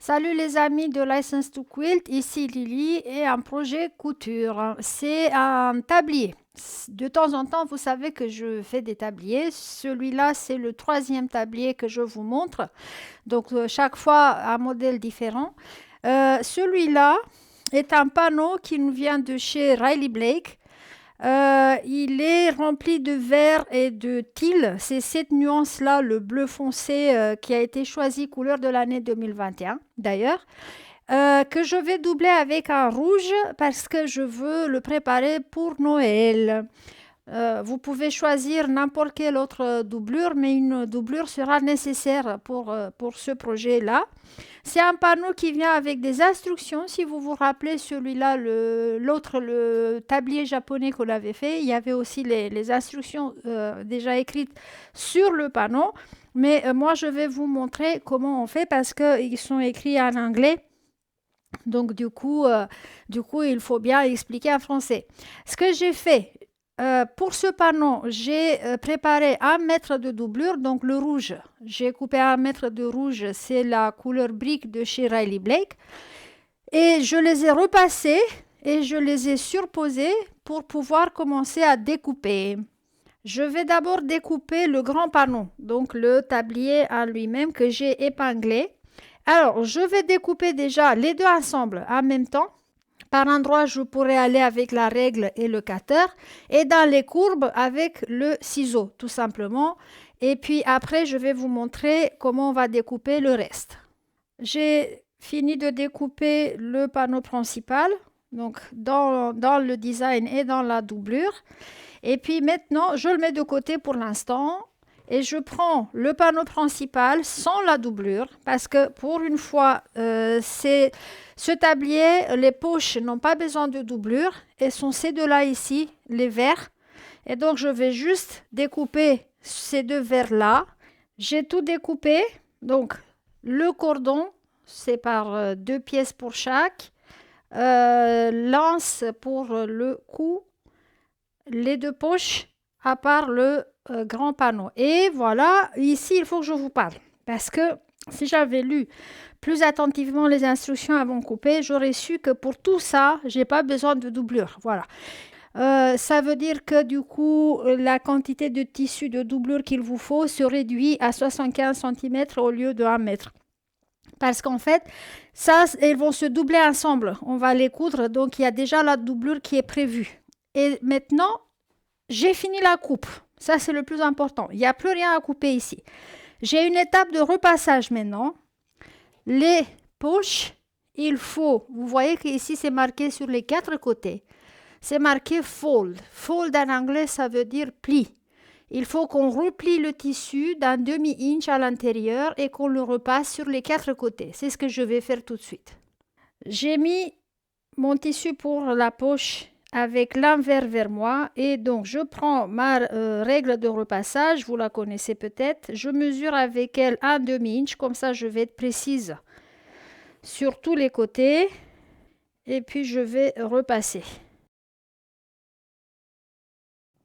Salut les amis de License to Quilt, ici Lily et un projet couture. C'est un tablier. De temps en temps, vous savez que je fais des tabliers. Celui-là, c'est le troisième tablier que je vous montre. Donc, chaque fois, un modèle différent. Celui-là est un panneau qui nous vient de chez Riley Blake. Il est rempli de vert et de teal. C'est cette nuance-là, le bleu foncé, qui a été choisi couleur de l'année 2021, d'ailleurs, que je vais doubler avec un rouge parce que je veux le préparer pour Noël. Vous pouvez choisir n'importe quelle autre doublure, mais une doublure sera nécessaire pour ce projet-là. C'est un panneau qui vient avec des instructions. Si vous vous rappelez, celui-là, l'autre, le tablier japonais qu'on avait fait, il y avait aussi les instructions déjà écrites sur le panneau. Mais moi, je vais vous montrer comment on fait parce qu'ils sont écrits en anglais. Donc, du coup, il faut bien expliquer en français. Ce que j'ai fait, pour ce panneau, j'ai préparé 1 mètre de doublure, donc le rouge. J'ai coupé 1 mètre de rouge, c'est la couleur brique de chez Riley Blake. Et je les ai repassés et je les ai surposés pour pouvoir commencer à découper. Je vais d'abord découper le grand panneau, donc le tablier en lui-même que j'ai épinglé. Alors, je vais découper déjà les deux ensemble en même temps. Par endroits, je pourrais aller avec la règle et le cutter et dans les courbes avec le ciseau, tout simplement. Et puis après, je vais vous montrer comment on va découper le reste. J'ai fini de découper le panneau principal, donc dans le design et dans la doublure. Et puis maintenant, je le mets de côté pour l'instant. Et je prends le panneau principal sans la doublure parce que pour une fois, ce tablier, les poches n'ont pas besoin de doublure et sont ces deux-là ici, les verts. Et donc, je vais juste découper ces deux verts-là. J'ai tout découpé. Donc, le cordon, c'est par 2 pièces pour chaque. L'anse pour le cou. Les deux poches à part le grand panneau. Et voilà, ici, il faut que je vous parle. Parce que si j'avais lu plus attentivement les instructions avant de couper, j'aurais su que pour tout ça, j'ai pas besoin de doublure. Voilà. Ça veut dire que du coup, la quantité de tissu de doublure qu'il vous faut se réduit à 75 cm au lieu de 1 mètre. Parce qu'en fait, ça, elles vont se doubler ensemble. On va les coudre, donc il y a déjà la doublure qui est prévue. Et maintenant, j'ai fini la coupe. Ça, c'est le plus important. Il n'y a plus rien à couper ici. J'ai une étape de repassage maintenant. Les poches, il faut, vous voyez qu'ici, c'est marqué sur les 4 côtés. C'est marqué fold. Fold en anglais, ça veut dire pli. Il faut qu'on replie le tissu d'un demi-inch à l'intérieur et qu'on le repasse sur les 4 côtés. C'est ce que je vais faire tout de suite. J'ai mis mon tissu pour la poche avec l'envers vers moi et donc je prends ma règle de repassage, vous la connaissez peut-être, je mesure avec elle un demi-inch, comme ça je vais être précise sur tous les côtés et puis je vais repasser.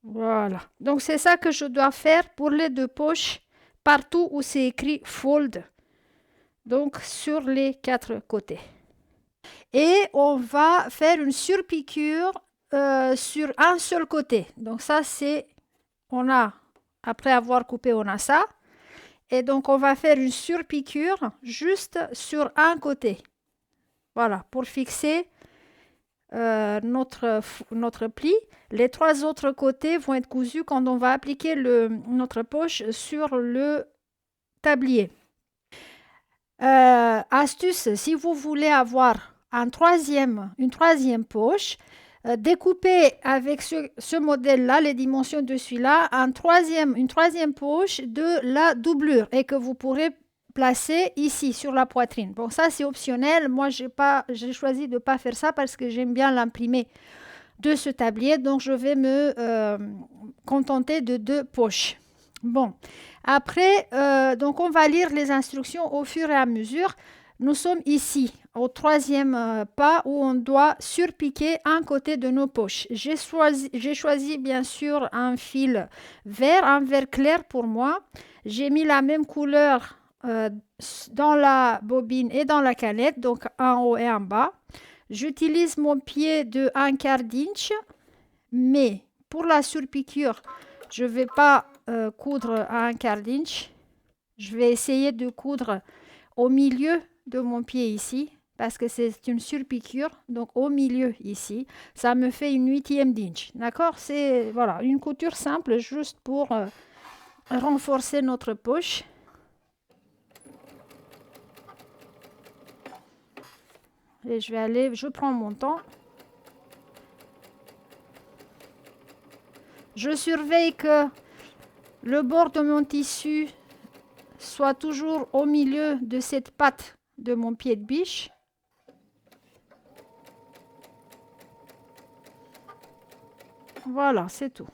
Voilà, donc c'est ça que je dois faire pour les deux poches partout où c'est écrit fold, donc sur les 4 côtés. Et on va faire une surpiqûre sur un seul côté. Donc ça, c'est, après avoir coupé, on a ça. Et donc, on va faire une surpiqûre juste sur un côté. Voilà, pour fixer notre pli. Les 3 autres côtés vont être cousus quand on va appliquer notre poche sur le tablier. Astuce, si vous voulez avoir une troisième poche, découpez avec ce modèle-là, les dimensions de celui-là, une troisième poche de la doublure et que vous pourrez placer ici sur la poitrine. Bon, ça c'est optionnel. Moi, j'ai choisi de ne pas faire ça parce que j'aime bien l'imprimer de ce tablier. Donc, je vais me contenter de 2 poches. Bon, après, donc on va lire les instructions au fur et à mesure. Nous sommes ici, au 3e pas où on doit surpiquer un côté de nos poches. J'ai choisi bien sûr un fil vert, un vert clair pour moi. J'ai mis la même couleur euh, dans la bobine et dans la canette, donc en haut et en bas. J'utilise mon pied de 1/4 d'inch, mais pour la surpiqûre, je ne vais pas coudre à 1/4 d'inch. Je vais essayer de coudre au milieu de mon pied ici, parce que c'est une surpiqûre, donc au milieu ici, ça me fait une 1/8 d'inch. D'accord? C'est voilà, une couture simple juste pour renforcer notre poche. Et je prends mon temps. Je surveille que le bord de mon tissu soit toujours au milieu de cette patte de mon pied de biche. Voilà, c'est tout.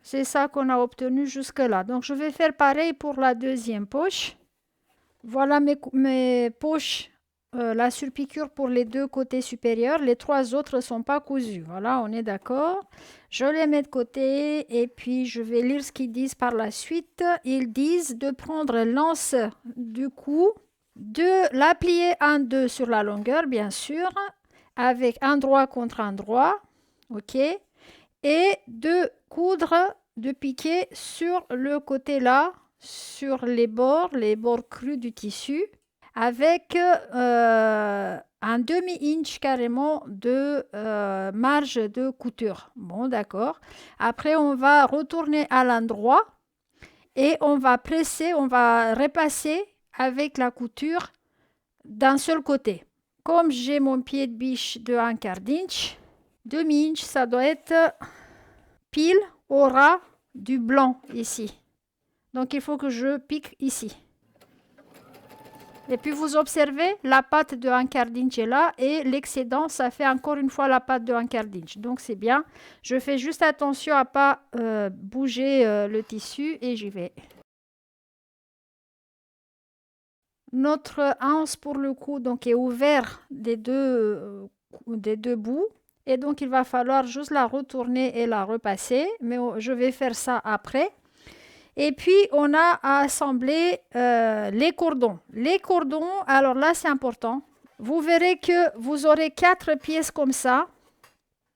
C'est ça qu'on a obtenu jusque-là. Donc, je vais faire pareil pour la deuxième poche. Voilà mes poches, la surpiqûre pour les deux côtés supérieurs. Les trois autres ne sont pas cousus. Voilà, on est d'accord. Je les mets de côté et puis je vais lire ce qu'ils disent par la suite. Ils disent de prendre l'anse du cou, de la plier en deux sur la longueur, bien sûr, avec un droit contre un droit. OK. Et de coudre, de piquer sur le côté là, sur les bords crus du tissu, avec un demi-inch carrément de marge de couture. Bon, d'accord. Après, on va retourner à l'endroit et on va presser, on va repasser avec la couture d'un seul côté. Comme j'ai mon pied de biche de 1/4 d'inch, demi-inch, ça doit être pile au ras du blanc ici. Donc il faut que je pique ici. Et puis vous observez, la patte de 1/4 d'inch est là et l'excédent, ça fait encore une fois la patte de 1/4 d'inch. Donc c'est bien. Je fais juste attention à ne pas bouger le tissu et j'y vais. Notre anse pour le cou donc, est ouvert des deux bouts. Et donc il va falloir juste la retourner et la repasser. Mais je vais faire ça après. Et puis, on a à assembler les cordons. Les cordons, alors là, c'est important. Vous verrez que vous aurez 4 pièces comme ça,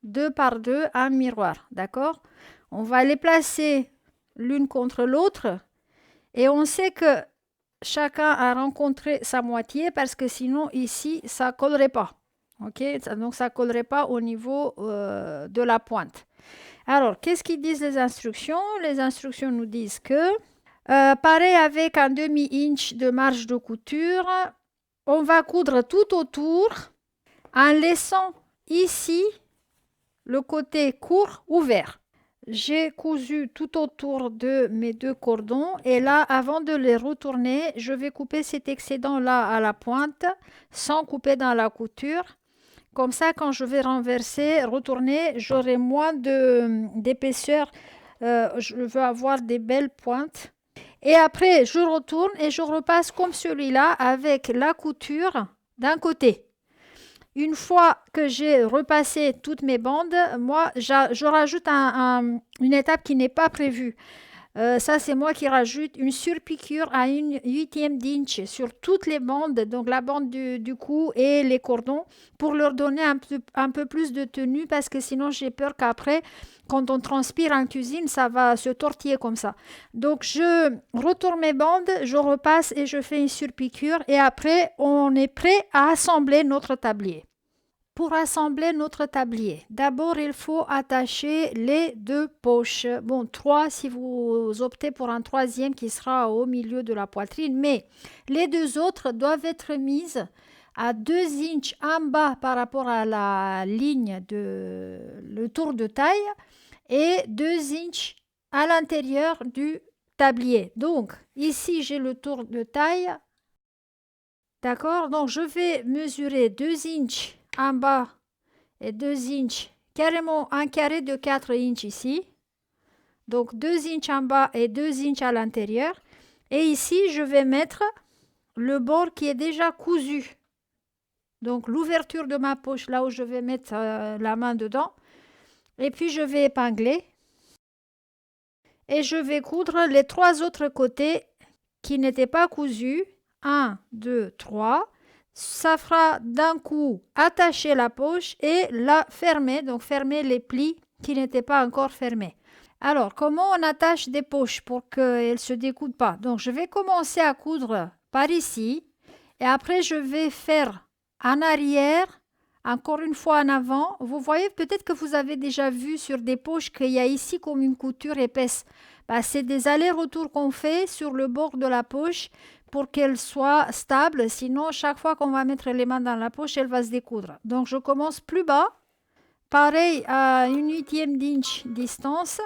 2 par 2, un miroir. D'accord? On va les placer l'une contre l'autre. Et on sait que chacun a rencontré sa moitié parce que sinon, ici, ça ne collerait pas. OK? Donc, ça ne collerait pas au niveau de la pointe. Alors, qu'est-ce qu'ils disent les instructions? Les instructions nous disent que, pareil avec un demi-inch de marge de couture, on va coudre tout autour en laissant ici le côté court ouvert. J'ai cousu tout autour de mes deux cordons et là, avant de les retourner, je vais couper cet excédent-là à la pointe sans couper dans la couture. Comme ça, quand je vais renverser, retourner, j'aurai moins d'épaisseur. Je veux avoir des belles pointes. Et après, je retourne et je repasse comme celui-là avec la couture d'un côté. Une fois que j'ai repassé toutes mes bandes, moi, je rajoute une étape qui n'est pas prévue. Ça, c'est moi qui rajoute une surpiqûre à une 1/8 d'inch sur toutes les bandes, donc la bande du cou et les cordons, pour leur donner un peu plus de tenue, parce que sinon j'ai peur qu'après, quand on transpire en cuisine, ça va se tortiller comme ça. Donc je retourne mes bandes, je repasse et je fais une surpiqûre, et après on est prêt à assembler notre tablier. Pour assembler notre tablier, d'abord il faut attacher les deux poches. Bon, 3 si vous optez pour un troisième qui sera au milieu de la poitrine, mais les deux autres doivent être mises à 2 inches en bas par rapport à la ligne de le tour de taille et 2 inches à l'intérieur du tablier. Donc ici j'ai le tour de taille. D'accord, donc je vais mesurer 2 inches en bas et 2 inches, carrément un carré de 4 inches ici. Donc 2 inches en bas et 2 inches à l'intérieur. Et ici, je vais mettre le bord qui est déjà cousu. Donc l'ouverture de ma poche, là où je vais mettre la main dedans. Et puis je vais épingler. et je vais coudre les 3 autres côtés qui n'étaient pas cousus. 1, 2, 3. Ça fera d'un coup attacher la poche et la fermer, donc fermer les plis qui n'étaient pas encore fermés. Alors, comment on attache des poches pour qu'elles ne se découdent pas? Donc, je vais commencer à coudre par ici et après, je vais faire en arrière, encore une fois en avant. Vous voyez, peut-être que vous avez déjà vu sur des poches qu'il y a ici comme une couture épaisse. Bah, c'est des allers-retours qu'on fait sur le bord de la poche pour qu'elle soit stable. Sinon, chaque fois qu'on va mettre les mains dans la poche, elle va se découdre. Donc, je commence plus bas. Pareil, à une huitième d'inch distance.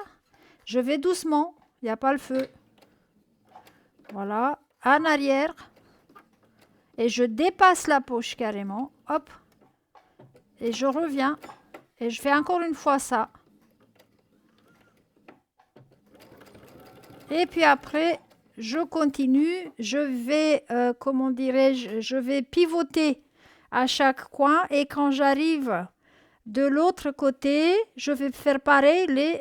Je vais doucement, il n'y a pas le feu. Voilà, en arrière. Et je dépasse la poche carrément. Hop. Et je reviens. Et je fais encore une fois ça. Et puis après, je continue. Je vais, comment dirais-je, je vais pivoter à chaque coin. Et quand j'arrive de l'autre côté, je vais faire pareil, les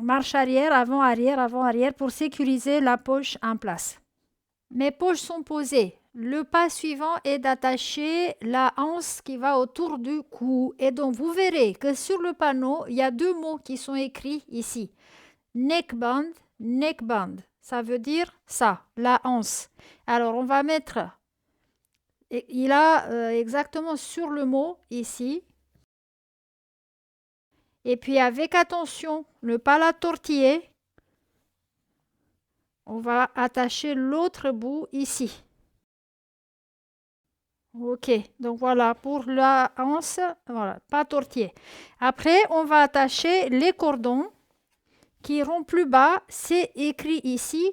marches arrière, avant, arrière, pour sécuriser la poche en place. Mes poches sont posées. Le pas suivant est d'attacher la anse qui va autour du cou. Et donc, vous verrez que sur le panneau, il y a 2 mots qui sont écrits ici. Neckband, neckband. Ça veut dire ça, la anse. Alors, on va mettre, il a exactement sur le mot ici. Et puis, avec attention, ne pas la tortiller. On va attacher l'autre bout ici. Ok, donc voilà pour la anse, voilà, pas tortiller. Après, on va attacher les cordons qui iront plus bas. C'est écrit ici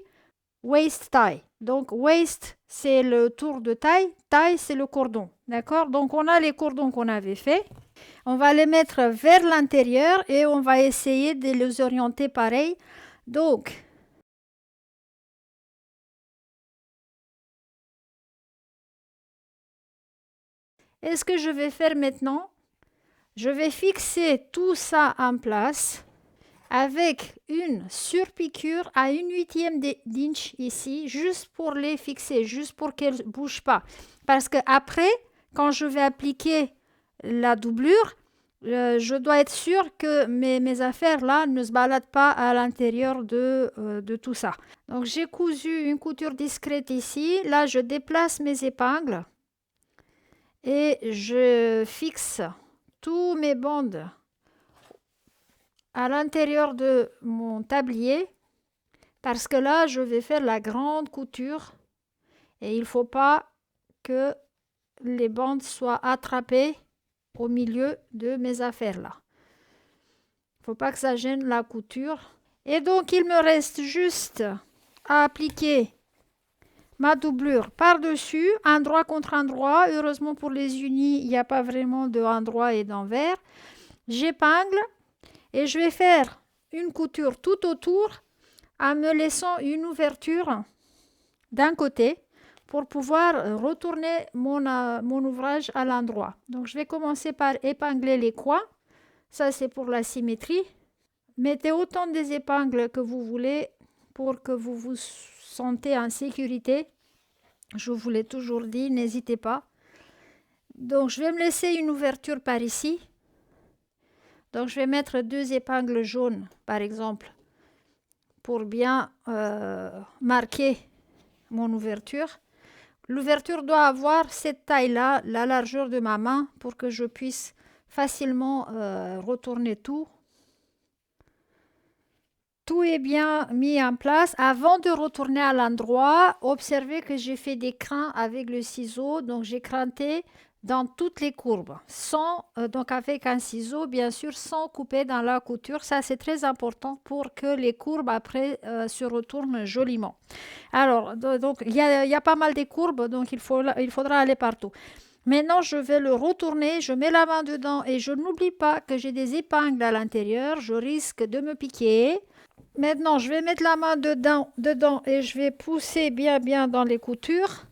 waist tie. Donc waist, c'est le tour de taille, taille, c'est le cordon. D'accord? Donc on a les cordons qu'on avait fait. On va les mettre vers l'intérieur et on va essayer de les orienter pareil. Donc, et ce que je vais faire maintenant, je vais fixer tout ça en place avec une surpiqûre à une huitième d'inch ici, juste pour les fixer, juste pour qu'elles ne bougent pas. Parce que après, quand je vais appliquer la doublure, je dois être sûre que mes affaires là ne se baladent pas à l'intérieur de tout ça. Donc j'ai cousu une couture discrète ici. Là, je déplace mes épingles et je fixe tous mes bandes à l'intérieur de mon tablier parce que là, je vais faire la grande couture et il ne faut pas que les bandes soient attrapées au milieu de mes affaires là. Il ne faut pas que ça gêne la couture. Et donc, il me reste juste à appliquer ma doublure par-dessus, endroit contre endroit. Heureusement pour les unis, il n'y a pas vraiment de endroit et d'envers. J'épingle et je vais faire une couture tout autour en me laissant une ouverture d'un côté pour pouvoir retourner mon ouvrage à l'endroit. Donc, je vais commencer par épingler les coins. Ça, c'est pour la symétrie. Mettez autant des épingles que vous voulez pour que vous vous sentez en sécurité. Je vous l'ai toujours dit, n'hésitez pas. Donc, je vais me laisser une ouverture par ici. Donc, je vais mettre 2 épingles jaunes, par exemple, pour bien marquer mon ouverture. L'ouverture doit avoir cette taille-là, la largeur de ma main, pour que je puisse facilement retourner tout. Tout est bien mis en place. Avant de retourner à l'endroit, observez que j'ai fait des crins avec le ciseau. Donc, j'ai cranté dans toutes les courbes, donc avec un ciseau, bien sûr, sans couper dans la couture. Ça, c'est très important pour que les courbes, après, se retournent joliment. Alors, donc, il y a pas mal de courbes, donc il faudra aller partout. Maintenant, je vais le retourner, je mets la main dedans et je n'oublie pas que j'ai des épingles à l'intérieur. Je risque de me piquer. Maintenant, je vais mettre la main dedans et je vais pousser bien dans les coutures.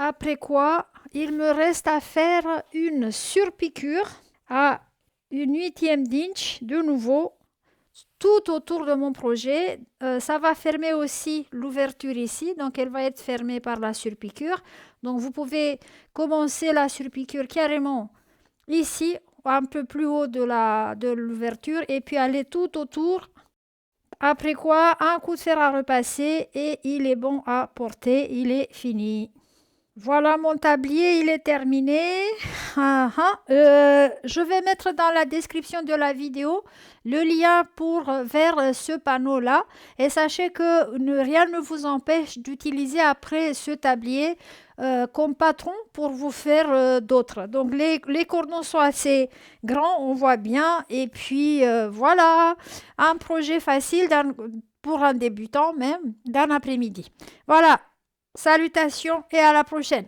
Après quoi, il me reste à faire une surpiqûre à une huitième d'inch de nouveau tout autour de mon projet. Ça va fermer aussi l'ouverture ici, donc elle va être fermée par la surpiqûre. Donc vous pouvez commencer la surpiqûre carrément ici, un peu plus haut de l'ouverture, et puis aller tout autour. Après quoi, un coup de fer à repasser et il est bon à porter, il est fini. Voilà, mon tablier, il est terminé. Ah, ah. Je vais mettre dans la description de la vidéo le lien vers ce panneau-là. Et sachez que rien ne vous empêche d'utiliser après ce tablier comme patron pour vous faire d'autres. Donc les cordons sont assez grands, on voit bien. Et puis voilà, un projet facile pour un débutant même d'un après-midi. Voilà. Salutations et à la prochaine.